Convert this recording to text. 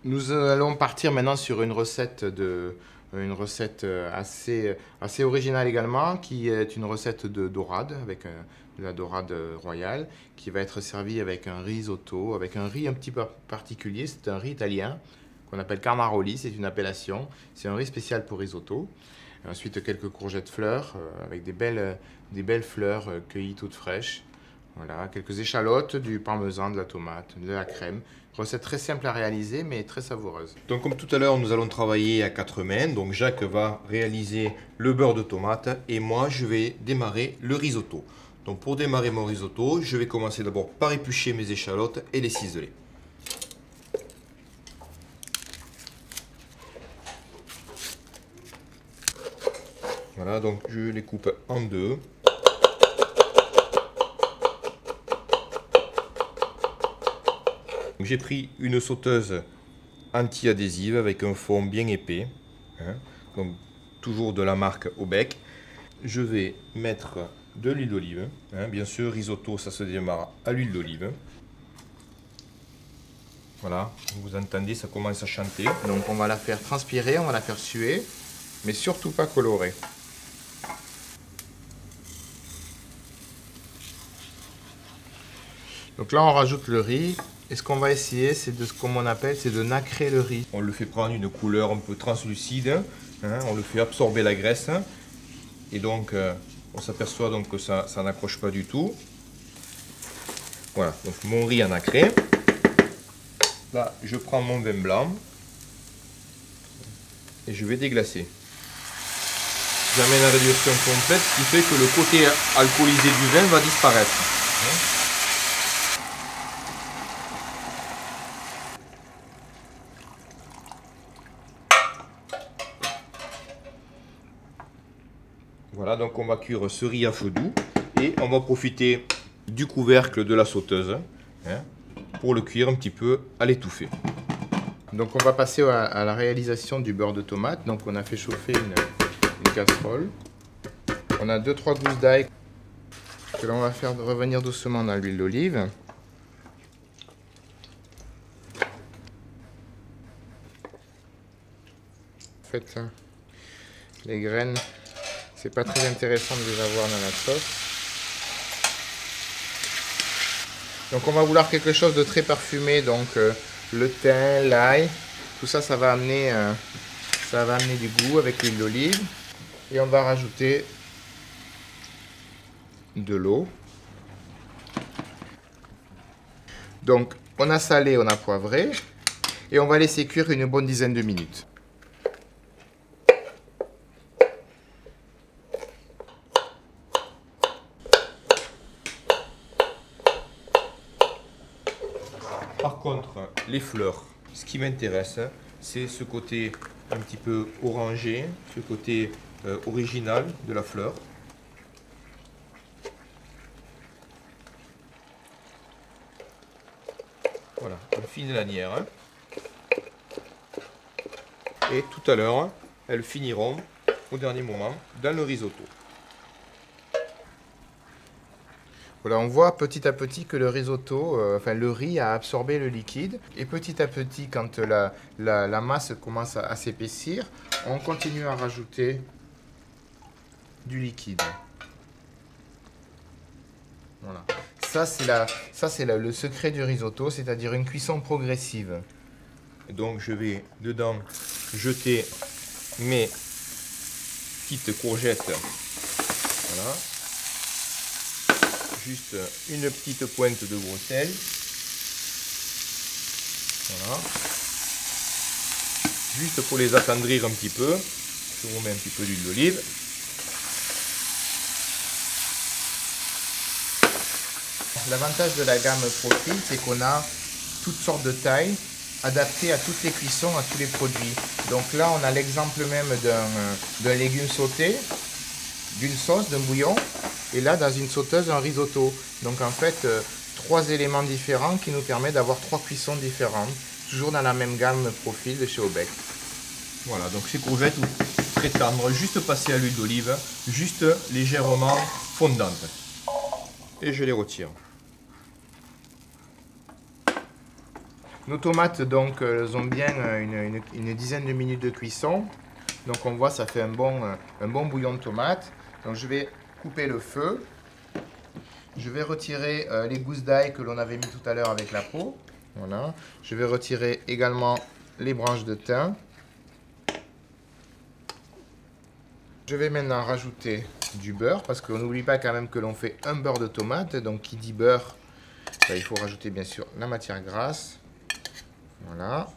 Nous allons partir maintenant sur une recette assez originale également, qui est une recette de dorade, avec de la dorade royale, qui va être servie avec un risotto, avec un riz un petit peu particulier. C'est un riz italien qu'on appelle carnaroli, c'est une appellation. C'est un riz spécial pour risotto. Et ensuite, quelques courgettes fleurs, avec des belles fleurs cueillies toutes fraîches. Voilà, quelques échalotes, du parmesan, de la tomate, de la crème. Recette très simple à réaliser, mais très savoureuse. Donc comme tout à l'heure, nous allons travailler à quatre mains. Donc Jacques va réaliser le beurre de tomate et moi, je vais démarrer le risotto. Donc pour démarrer mon risotto, je vais commencer d'abord par éplucher mes échalotes et les ciseler. Voilà, donc je les coupe en deux. J'ai pris une sauteuse anti-adhésive avec un fond bien épais, hein, donc toujours de la marque Obec. Je vais mettre de l'huile d'olive, hein, bien sûr, risotto ça se démarre à l'huile d'olive. Voilà, vous entendez, ça commence à chanter. Donc on va la faire transpirer, on va la faire suer, mais surtout pas colorer. Donc là on rajoute le riz, et ce qu'on va essayer, c'est de ce qu'on appelle, c'est de nacrer le riz. On le fait prendre une couleur un peu translucide, hein, on le fait absorber la graisse, et donc on s'aperçoit donc que ça n'accroche pas du tout. Voilà, donc mon riz a nacré. Là, je prends mon vin blanc et je vais déglacer. J'amène à réduction complète, ce qui fait que le côté alcoolisé du vin va disparaître. Voilà, donc on va cuire ce riz à feu doux et on va profiter du couvercle de la sauteuse, hein, pour le cuire un petit peu à l'étouffer. Donc on va passer à la réalisation du beurre de tomate. Donc on a fait chauffer une casserole. On a 2-3 gousses d'ail que l'on va faire revenir doucement dans l'huile d'olive. En fait, les graines, c'est pas très intéressant de les avoir dans la sauce. Donc on va vouloir quelque chose de très parfumé, donc le thym, l'ail, tout ça, ça va amener du goût avec l'huile d'olive. Et on va rajouter de l'eau. Donc on a salé, on a poivré, et on va laisser cuire une bonne dizaine de minutes. Par contre, les fleurs, ce qui m'intéresse, c'est ce côté un petit peu orangé, ce côté original de la fleur. Voilà, une fine lanière. Hein. Et tout à l'heure, elles finiront au dernier moment dans le risotto. Voilà, on voit petit à petit que le risotto, enfin le riz a absorbé le liquide. Et petit à petit, quand la masse commence à s'épaissir, on continue à rajouter du liquide. Voilà. Ça, c'est le secret du risotto, c'est-à-dire une cuisson progressive. Donc je vais dedans jeter mes petites courgettes. Voilà. Juste une petite pointe de gros sel. Voilà. Juste pour les attendrir un petit peu. Je vous remets un petit peu d'huile d'olive. L'avantage de la gamme Profil, c'est qu'on a toutes sortes de tailles adaptées à toutes les cuissons, à tous les produits. Donc là, on a l'exemple même d'un légume sauté, d'une sauce, d'un bouillon, et là, dans une sauteuse, un risotto. Donc en fait, 3 éléments différents qui nous permettent d'avoir 3 cuissons différentes, toujours dans la même gamme Profil de chez Obec. Voilà, donc ces courgettes très tendres, juste passées à l'huile d'olive, juste légèrement fondantes. Et je les retire. Nos tomates, donc, elles ont bien une dizaine de minutes de cuisson. Donc on voit, ça fait un bon bouillon de tomates. Donc je vais couper le feu. Je vais retirer les gousses d'ail que l'on avait mis tout à l'heure avec la peau. Voilà. Je vais retirer également les branches de thym. Je vais maintenant rajouter du beurre parce qu'on n'oublie pas quand même que l'on fait un beurre de tomate. Donc qui dit beurre, il faut rajouter bien sûr la matière grasse. Voilà.